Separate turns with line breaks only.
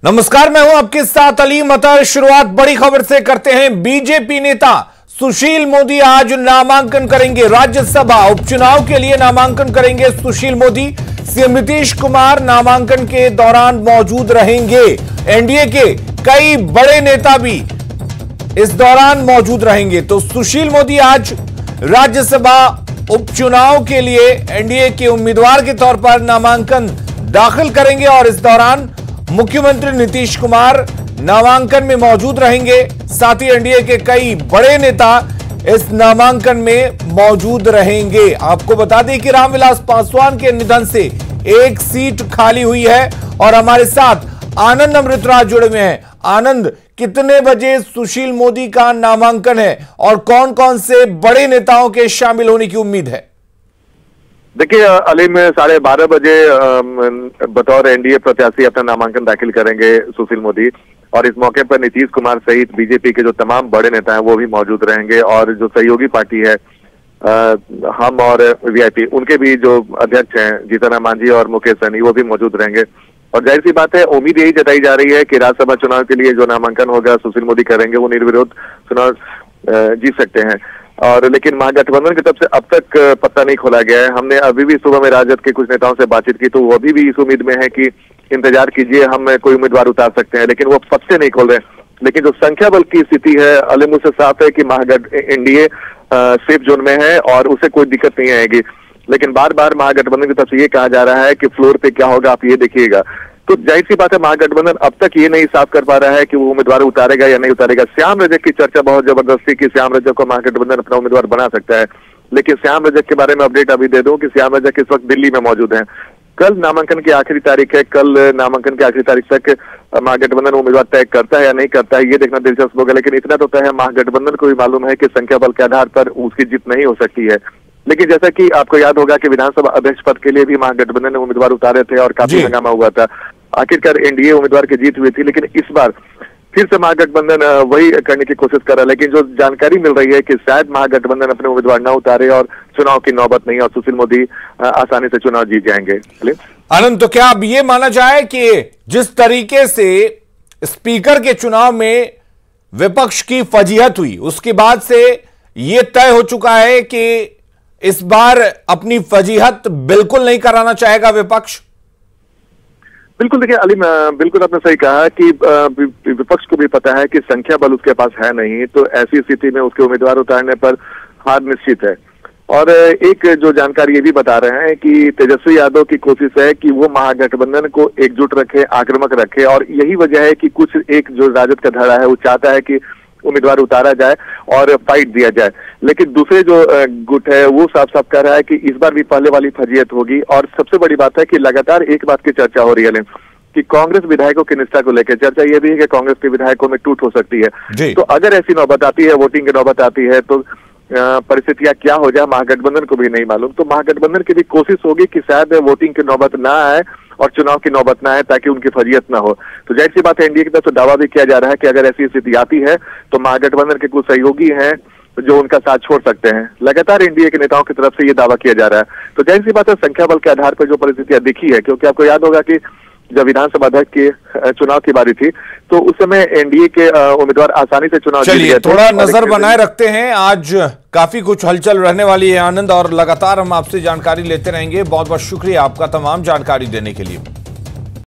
नमस्कार, मैं हूं आपके साथ अली मतर। शुरुआत बड़ी खबर से करते हैं। बीजेपी नेता सुशील मोदी आज नामांकन करेंगे। राज्यसभा उपचुनाव के लिए नामांकन करेंगे सुशील मोदी। सीएम नीतीश कुमार नामांकन के दौरान मौजूद रहेंगे। एनडीए के कई बड़े नेता भी इस दौरान मौजूद रहेंगे। तो सुशील मोदी आज राज्यसभा उपचुनाव के लिए एनडीए के उम्मीदवार के तौर पर नामांकन दाखिल करेंगे और इस दौरान मुख्यमंत्री नीतीश कुमार नामांकन में मौजूद रहेंगे। साथ ही एनडीए के कई बड़े नेता इस नामांकन में मौजूद रहेंगे। आपको बता दें कि रामविलास पासवान के निधन से एक सीट खाली हुई है और हमारे साथ आनंद अमृतराज जुड़े हुए हैं। आनंद, कितने बजे सुशील मोदी का नामांकन है और कौन कौन से बड़े नेताओं के शामिल होने की उम्मीद है?
देखिए अली, में 12:30 बजे बतौर एनडीए प्रत्याशी अपना नामांकन दाखिल करेंगे सुशील मोदी और इस मौके पर नीतीश कुमार सहित बीजेपी के जो तमाम बड़े नेता हैं वो भी मौजूद रहेंगे और जो सहयोगी पार्टी है हम और वीआईपी, उनके भी जो अध्यक्ष हैं जीतन राम मांझी और मुकेश सहनी, वो भी मौजूद रहेंगे। और जाहिर सी बात है, उम्मीद यही जताई जा रही है कि राज्यसभा चुनाव के लिए जो नामांकन होगा सुशील मोदी करेंगे, वो निर्विरोध चुनाव जीत सकते हैं। और लेकिन महागठबंधन की तरफ से अब तक पत्ता नहीं खोला गया है। हमने अभी भी सुबह में राजद के कुछ नेताओं से बातचीत की तो वो अभी भी इस उम्मीद में है कि इंतजार कीजिए, हम कोई उम्मीदवार उतार सकते हैं, लेकिन वो पत्ते नहीं खोल रहे। लेकिन जो संख्या बल की स्थिति है अली, मुझसे साफ है कि एनडीए सेफ जोन में है और उसे कोई दिक्कत नहीं आएगी। लेकिन बार बार महागठबंधन की तरफ से ये कहा जा रहा है कि फ्लोर पे क्या होगा आप ये देखिएगा। तो जाहिर सी बात है, महागठबंधन अब तक ये नहीं साफ कर पा रहा है कि वो उम्मीदवार उतारेगा या नहीं उतारेगा। श्याम रजक की चर्चा बहुत जबरदस्त थी कि श्याम रजक को महागठबंधन अपना उम्मीदवार बना सकता है, लेकिन श्याम रजक के बारे में अपडेट अभी दे दूं कि श्याम रजक इस वक्त दिल्ली में मौजूद हैं। कल नामांकन की आखिरी तारीख है। कल नामांकन की आखिरी तारीख तक महागठबंधन उम्मीदवार तय करता है या नहीं करता है, ये देखना दिलचस्प होगा। लेकिन इतना तो तय है, महागठबंधन को भी मालूम है कि संख्या बल के आधार पर उसकी जीत नहीं हो सकती है। लेकिन जैसा कि आपको याद होगा कि विधानसभा अध्यक्ष पद के लिए भी महागठबंधन ने उम्मीदवार उतारे थे और काफी हंगामा हुआ था। आखिरकार एनडीए उम्मीदवार की जीत हुई थी, लेकिन इस बार फिर से महागठबंधन वही करने की कोशिश कर रहा है। लेकिन जो जानकारी मिल रही है कि शायद महागठबंधन अपने उम्मीदवार न उतारे और चुनाव की नौबत नहीं और सुशील मोदी आसानी से चुनाव जीत जाएंगे।
आनंद, तो क्या अब ये माना जाए कि जिस तरीके से स्पीकर के चुनाव में विपक्ष की फजीहत हुई, उसके बाद से ये तय हो चुका है कि इस बार अपनी फजीहत बिल्कुल नहीं कराना चाहेगा विपक्ष?
बिल्कुल, देखिए अली, बिल्कुल आपने सही कहा कि विपक्ष को भी पता है कि संख्या बल उसके पास है नहीं, तो ऐसी स्थिति में उसके उम्मीदवार उतारने पर हार निश्चित है। और एक जो जानकारी ये भी बता रहे हैं कि तेजस्वी यादव की कोशिश है कि वो महागठबंधन को एकजुट रखे, आक्रामक रखे, और यही वजह है कि कुछ एक जो राजद का धड़ा है वो चाहता है कि उम्मीदवार उतारा जाए और फाइट दिया जाए। लेकिन दूसरे जो गुट है वो साफ साफ कह रहा है कि इस बार भी पहले वाली फजीयत होगी। और सबसे बड़ी बात है कि लगातार एक बात की चर्चा हो रही है कि कांग्रेस विधायकों की निष्ठा को लेकर चर्चा ये भी है कि कांग्रेस के विधायकों में टूट हो सकती है। तो अगर ऐसी नौबत आती है, वोटिंग की नौबत आती है, तो परिस्थितियां क्या हो जाए महागठबंधन को भी नहीं मालूम। तो महागठबंधन की भी कोशिश होगी कि शायद वोटिंग की नौबत ना आए और चुनाव की नौबत ना आए ताकि उनकी फजीयत ना हो। तो जाहिर सी बात है, एनडीए की तरफ से दावा भी किया जा रहा है कि अगर ऐसी स्थिति आती है तो महागठबंधन के कुछ सहयोगी हैं जो उनका साथ छोड़ सकते हैं। लगातार एनडीए के नेताओं की तरफ से ये दावा किया जा रहा है। तो जाहिर सी बात है, संख्या बल के आधार पर जो परिस्थितियां दिखी है, क्योंकि आपको याद होगा कि जब विधानसभा अध्यक्ष के चुनाव की बारी थी तो उस समय एनडीए के उम्मीदवार आसानी से चुनाव जीत गए थे।
थोड़ा नजर बनाए रखते हैं, आज काफी कुछ हलचल रहने वाली है आनंद, और लगातार हम आपसे जानकारी लेते रहेंगे। बहुत बहुत शुक्रिया आपका तमाम जानकारी देने के लिए।